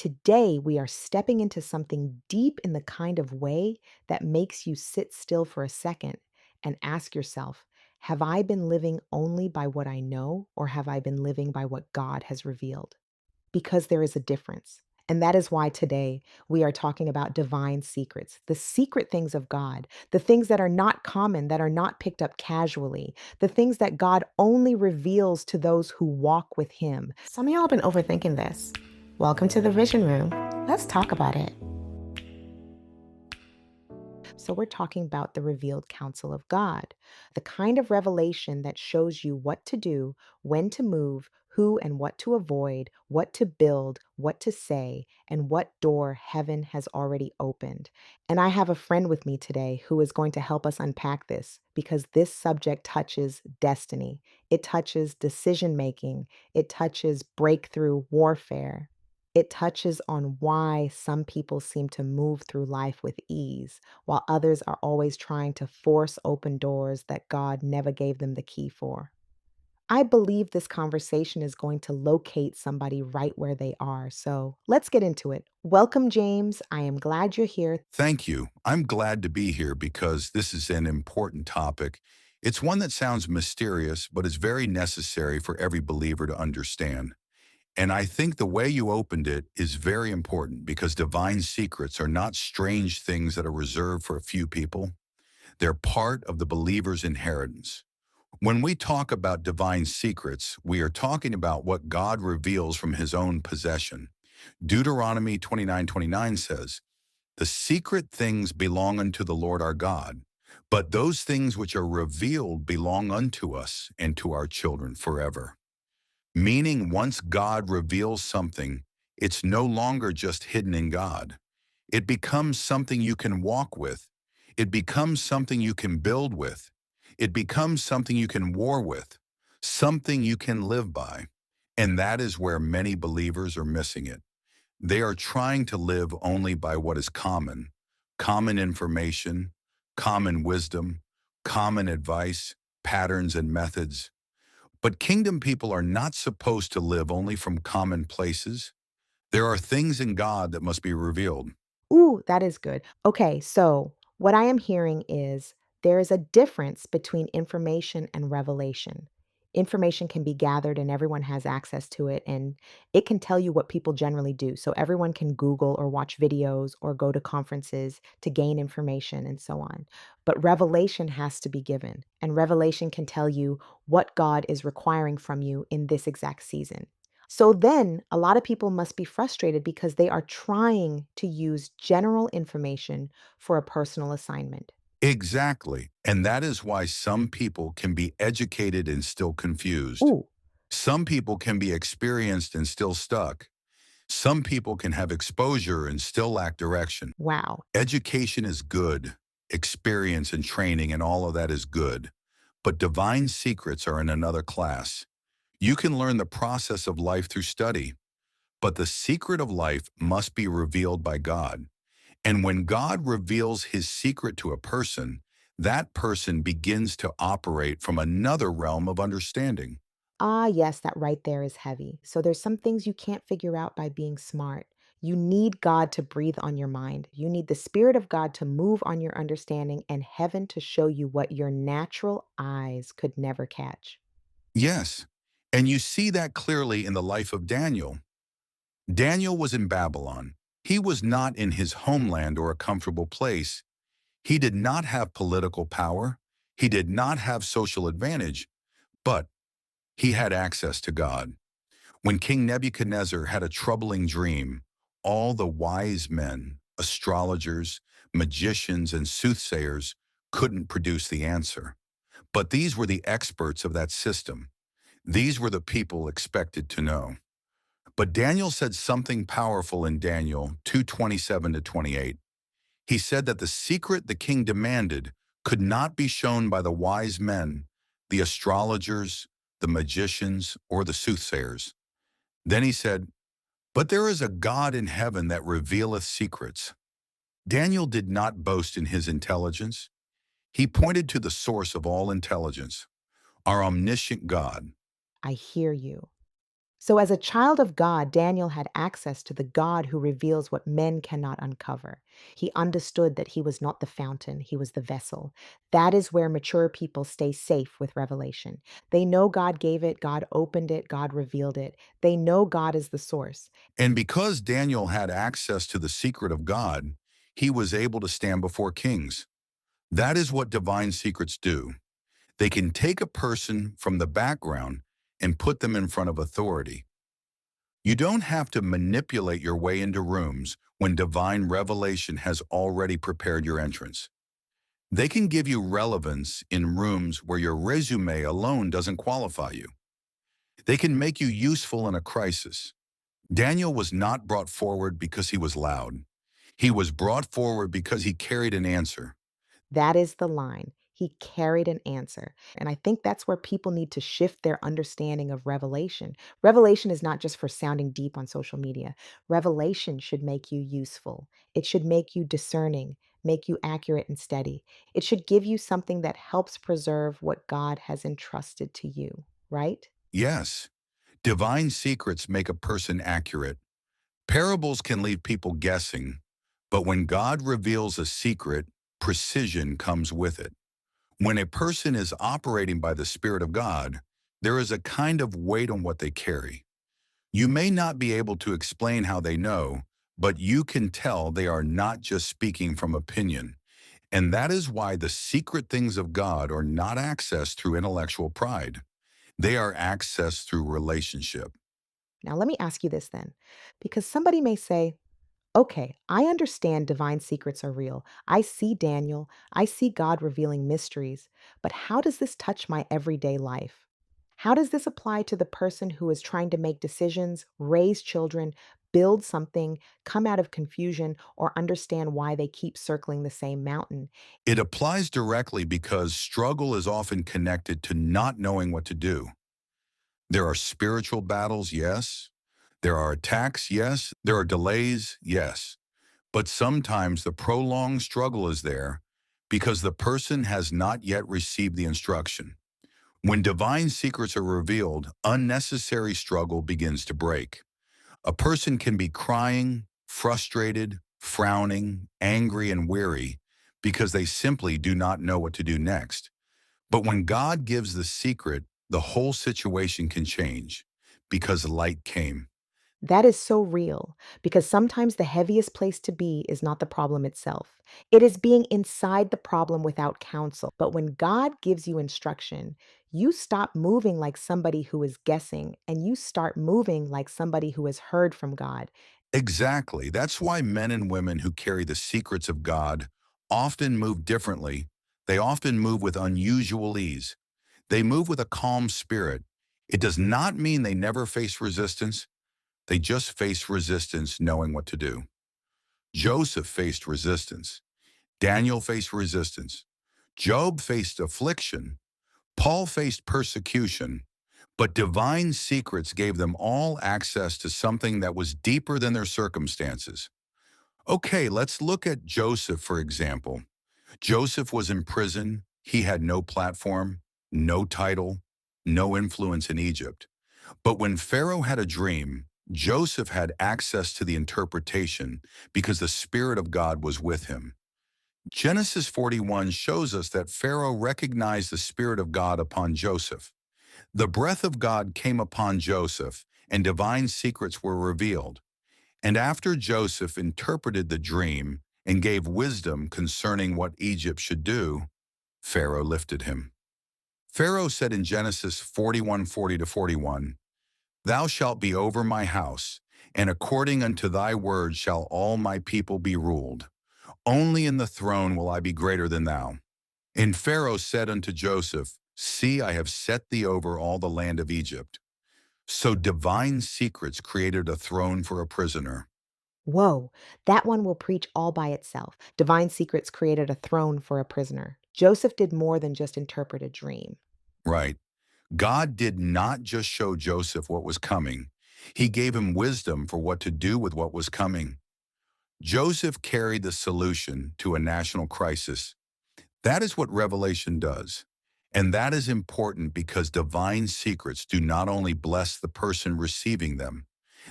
today we are stepping into something deep in the kind of way that makes you sit still for a second and ask yourself, have I been living only by what I know, or have I been living by what God has revealed? Because there is a difference. And that is why today we are talking about divine secrets, the secret things of God, the things that are not common, that are not picked up casually, the things that God only reveals to those who walk with Him. Some of y'all have been overthinking this. Welcome to the Vision Room. Let's talk about it. So, we're talking about the revealed counsel of God, the kind of revelation that shows you what to do, when to move, who and what to avoid, what to build, what to say, and what door heaven has already opened. And I have a friend with me today who is going to help us unpack this because this subject touches destiny, it touches decision making, it touches breakthrough warfare. It touches on why some people seem to move through life with ease, while others are always trying to force open doors that God never gave them the key for. I believe this conversation is going to locate somebody right where they are. So let's get into it. Welcome, James. I am glad you're here. Thank you. I'm glad to be here because this is an important topic. It's one that sounds mysterious, but is very necessary for every believer to understand. And I think the way you opened it is very important because divine secrets are not strange things that are reserved for a few people. They're part of the believer's inheritance. When we talk about divine secrets, we are talking about what God reveals from his own possession. Deuteronomy 29:29 says, the secret things belong unto the Lord our God, but those things which are revealed belong unto us and to our children forever. Meaning, once God reveals something, it's no longer just hidden in God. It becomes something you can walk with. It becomes something you can build with. It becomes something you can war with, something you can live by. And that is where many believers are missing it. They are trying to live only by what is common, common information, common wisdom, common advice, patterns and methods. But kingdom people are not supposed to live only from common places. There are things in God that must be revealed. Ooh, that is good. Okay, so what I am hearing is there is a difference between information and revelation. Information can be gathered and everyone has access to it, and it can tell you what people generally do. So everyone can Google or watch videos or go to conferences to gain information and so on. But revelation has to be given, and revelation can tell you what God is requiring from you in this exact season. So then a lot of people must be frustrated because they are trying to use general information for a personal assignment. Exactly. And that is why some people can be educated and still confused. Ooh, Some people can be experienced and still stuck. Some people can have exposure and still lack direction. wow. Education is good. Experience and training and all of that is good. But divine secrets are in another class. You can learn the process of life through study, but the secret of life must be revealed by God. And when God reveals his secret to a person, that person begins to operate from another realm of understanding. Ah, yes, that right there is heavy. So there's some things you can't figure out by being smart. You need God to breathe on your mind. You need the Spirit of God to move on your understanding and heaven to show you what your natural eyes could never catch. Yes, and you see that clearly in the life of Daniel. Daniel was in Babylon. He was not in his homeland or a comfortable place. He did not have political power. He did not have social advantage, but he had access to God. When King Nebuchadnezzar had a troubling dream, all the wise men, astrologers, magicians, and soothsayers couldn't produce the answer. But these were the experts of that system. These were the people expected to know. But Daniel said something powerful in Daniel 2:27 to 28. He said that the secret the king demanded could not be shown by the wise men, the astrologers, the magicians, or the soothsayers. Then he said, but there is a God in heaven that revealeth secrets. Daniel did not boast in his intelligence. He pointed to the source of all intelligence, our omniscient God. I hear you. So, as a child of God, Daniel had access to the God who reveals what men cannot uncover. He understood that he was not the fountain, he was the vessel. That is where mature people stay safe with revelation. They know God gave it, God opened it, God revealed it. They know God is the source. And because Daniel had access to the secret of God, he was able to stand before kings. That is what divine secrets do. They can take a person from the background and put them in front of authority. You don't have to manipulate your way into rooms when divine revelation has already prepared your entrance. They can give you relevance in rooms where your resume alone doesn't qualify you. They can make you useful in a crisis. Daniel was not brought forward because he was loud. He was brought forward because he carried an answer. That is the line. He carried an answer. And I think that's where people need to shift their understanding of revelation. Revelation is not just for sounding deep on social media. Revelation should make you useful. It should make you discerning, make you accurate and steady. It should give you something that helps preserve what God has entrusted to you, right? Yes, divine secrets make a person accurate. Parables can leave people guessing, but when God reveals a secret, precision comes with it. When a person is operating by the Spirit of God, there is a kind of weight on what they carry. You may not be able to explain how they know, but you can tell they are not just speaking from opinion. And that is why the secret things of God are not accessed through intellectual pride. They are accessed through relationship. Now, let me ask you this then, because somebody may say, okay, I understand divine secrets are real. I see Daniel. I see God revealing mysteries. But how does this touch my everyday life? How does this apply to the person who is trying to make decisions, raise children, build something, come out of confusion, or understand why they keep circling the same mountain? It applies directly because struggle is often connected to not knowing what to do. There are spiritual battles, yes. There are attacks, yes. There are delays, yes. But sometimes the prolonged struggle is there because the person has not yet received the instruction. When divine secrets are revealed, unnecessary struggle begins to break. A person can be crying, frustrated, frowning, angry, and weary because they simply do not know what to do next. But when God gives the secret, the whole situation can change because light came. That is so real because sometimes the heaviest place to be is not the problem itself. It is being inside the problem without counsel. But when God gives you instruction, you stop moving like somebody who is guessing and you start moving like somebody who has heard from God. Exactly. That's why men and women who carry the secrets of God often move differently. They often move with unusual ease. They move with a calm spirit. It does not mean they never face resistance. They just face resistance knowing what to do. Joseph faced resistance. Daniel faced resistance. Job faced affliction. Paul faced persecution. But divine secrets gave them all access to something that was deeper than their circumstances. Okay, let's look at Joseph, for example. Joseph was in prison. He had no platform, no title, no influence in Egypt. But when Pharaoh had a dream, Joseph had access to the interpretation because the Spirit of God was with him. Genesis 41 shows us that Pharaoh recognized the Spirit of God upon Joseph. The breath of God came upon Joseph, and divine secrets were revealed. And after Joseph interpreted the dream and gave wisdom concerning what Egypt should do, Pharaoh lifted him. Pharaoh said in Genesis 41:40-41, "Thou shalt be over my house, and according unto thy word shall all my people be ruled. Only in the throne will I be greater than thou." And Pharaoh said unto Joseph, "See, I have set thee over all the land of Egypt." So divine secrets created a throne for a prisoner. Whoa, that one will preach all by itself. Divine secrets created a throne for a prisoner. Joseph did more than just interpret a dream. Right. God did not just show Joseph what was coming. He gave him wisdom for what to do with what was coming. Joseph carried the solution to a national crisis. That is what revelation does. And that is important because divine secrets do not only bless the person receiving them,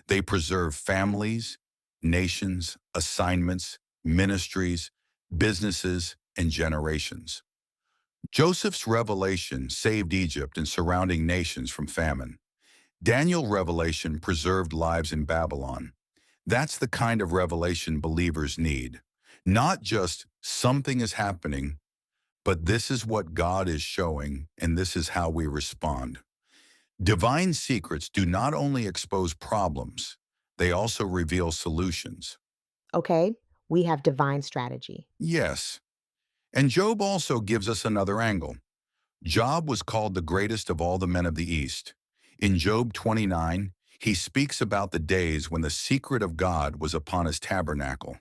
they preserve families, nations, assignments, ministries, businesses, and generations. Joseph's revelation saved Egypt and surrounding nations from famine. Daniel's revelation preserved lives in Babylon. That's the kind of revelation believers need. Not just something is happening, but this is what God is showing, and this is how we respond. Divine secrets do not only expose problems, they also reveal solutions. Okay, we have divine strategy. Yes, and Job also gives us another angle. Job was called the greatest of all the men of the East. In Job 29, he speaks about the days when the secret of God was upon his tabernacle.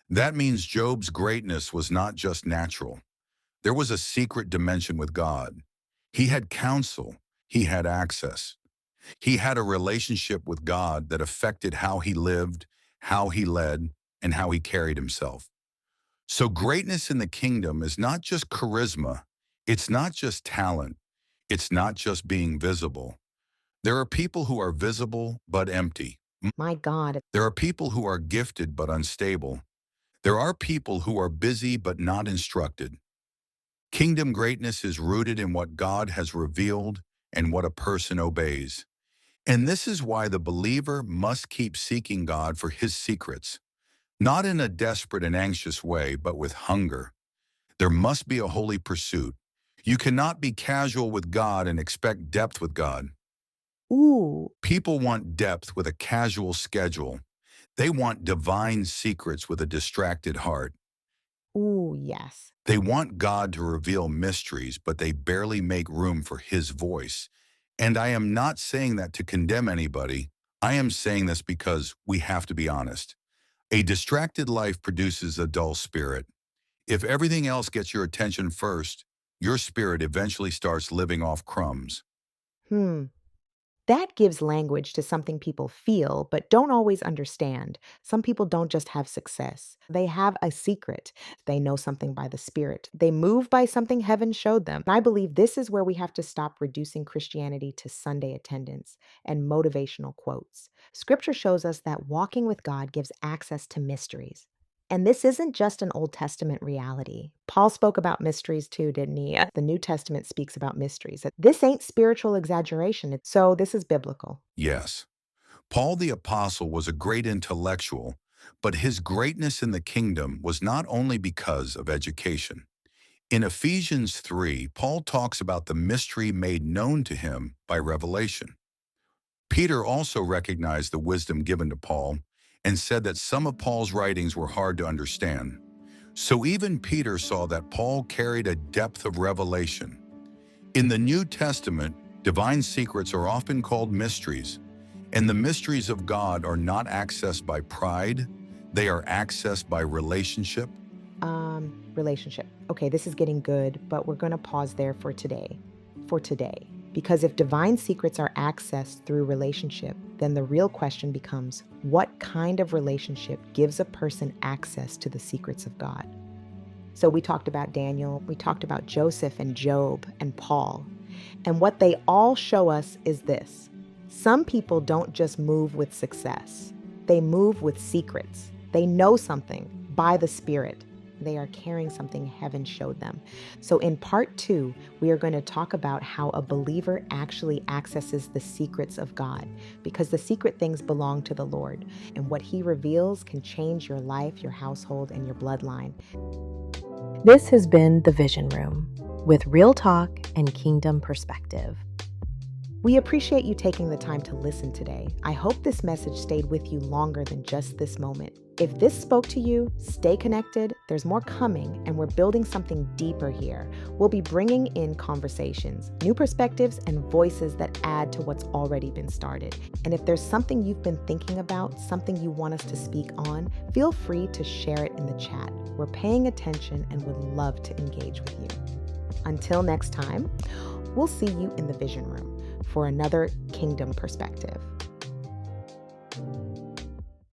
That means Job's greatness was not just natural. There was a secret dimension with God. He had counsel. He had access. He had a relationship with God that affected how he lived, how he led, and how he carried himself. So greatness in the kingdom is not just charisma. It's not just talent. It's not just being visible. There are people who are visible but empty. My God. There are people who are gifted but unstable. There are people who are busy but not instructed. Kingdom greatness is rooted in what God has revealed and what a person obeys. And this is why the believer must keep seeking God for his secrets, not in a desperate and anxious way, but with hunger. There must be a holy pursuit. You cannot be casual with God and expect depth with God. Ooh, People want depth with a casual schedule. They want divine secrets with a distracted heart. ooh, yes. They want God to reveal mysteries, but they barely make room for his voice. And I am not saying that to condemn anybody. I am saying this because we have to be honest. A distracted life produces a dull spirit. If everything else gets your attention first, your spirit eventually starts living off crumbs. Hmm. That gives language to something people feel but don't always understand. Some people don't just have success, they have a secret. They know something by the Spirit. They move by something heaven showed them. And I believe this is where we have to stop reducing Christianity to Sunday attendance and motivational quotes. Scripture shows us that walking with God gives access to mysteries. And this isn't just an Old Testament reality. Paul spoke about mysteries too, didn't he? The New Testament speaks about mysteries. This ain't spiritual exaggeration. So this is biblical. Yes, Paul the Apostle was a great intellectual, but his greatness in the kingdom was not only because of education. In Ephesians 3, Paul talks about the mystery made known to him by revelation. Peter also recognized the wisdom given to Paul and said that some of Paul's writings were hard to understand. So even Peter saw that Paul carried a depth of revelation. In the New Testament, divine secrets are often called mysteries, and the mysteries of God are not accessed by pride, they are accessed by relationship. Relationship. Okay, this is getting good, but we're going to pause there for today. For today. Because if divine secrets are accessed through relationship, then the real question becomes what kind of relationship gives a person access to the secrets of God? So we talked about Daniel, we talked about Joseph and Job and Paul. And what they all show us is this. Some people don't just move with success. They move with secrets. They know something by the Spirit. They are carrying something heaven showed them. So in part 2, we are going to talk about how a believer actually accesses the secrets of God, because the secret things belong to the Lord, and what he reveals can change your life, your household, and your bloodline. This has been The Vision Room, with real talk and kingdom perspective. We appreciate you taking the time to listen today. I hope this message stayed with you longer than just this moment. If this spoke to you, stay connected. There's more coming, and we're building something deeper here. We'll be bringing in conversations, new perspectives, and voices that add to what's already been started. And if there's something you've been thinking about, something you want us to speak on, feel free to share it in the chat. We're paying attention and would love to engage with you. Until next time, we'll see you in the Vision Room for another kingdom perspective.